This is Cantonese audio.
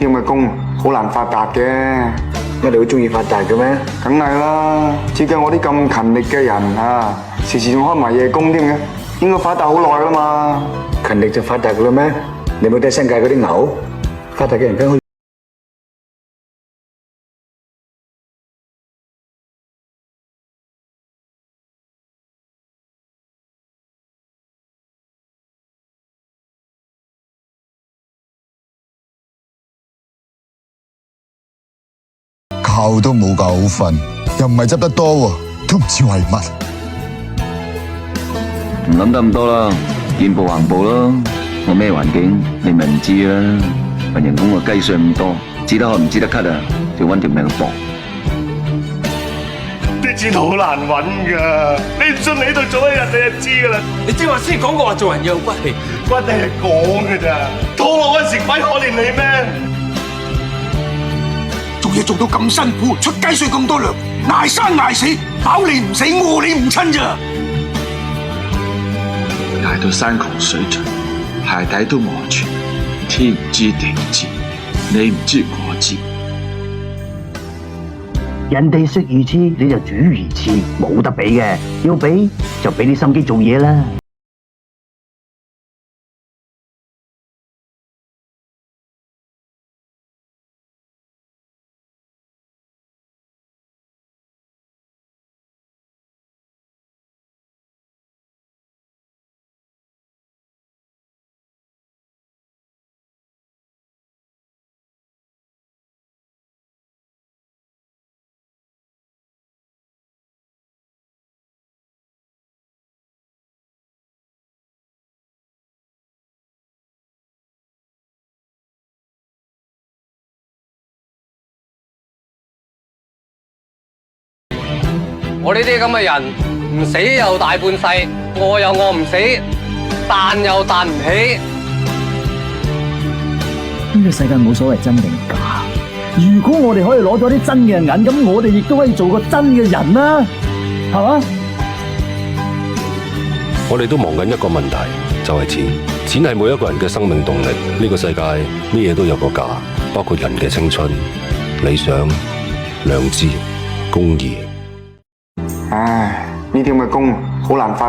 啲咁嘅工好難發達嘅，乜你好中意發達嘅咩？梗係啦！至於我啲咁勤力嘅人啊，時時仲開埋夜工添嘅，應該發達好耐啦嘛。勤力就發達噶啦咩？你冇睇新界嗰啲牛，發達嘅人梗係覺都冇覺好瞓，又唔係執得多喎，都唔知為乜。唔諗得咁多啦，見步行步咯。我咩環境你咪唔知啦。份人工啊雞碎咁多，只得開唔知得咳啊，就揾條命去搏。啲錢好難揾噶，你唔信你喺度做一日你就知噶啦。你正話先講過話做人要有骨氣，骨氣係講噶咋，拖落嗰時鬼可憐你咩？做嘢做到咁辛苦，出雞碎咁多糧，捱生捱死，飽你唔死，餓你唔親咋？捱到山窮水盡，鞋底都磨住，天唔知地唔知，你唔知我知。人哋識魚翅，你就煮魚翅，冇得比嘅。要比就俾啲心機做嘢啦。我呢啲咁嘅人唔死又大半世，餓又餓唔死，彈又彈唔起。呢個世界冇所謂真定假。如果我哋可以攞咗啲真嘅銀，咁我哋亦都可以做個真嘅人啦，係嘛？我哋都忙緊一個問題，就係錢。錢係每一個人嘅生命動力。呢個世界咩嘢都有個價，包括人嘅青春、理想、良知、公義。唉，呢啲咁嘅工好難發達。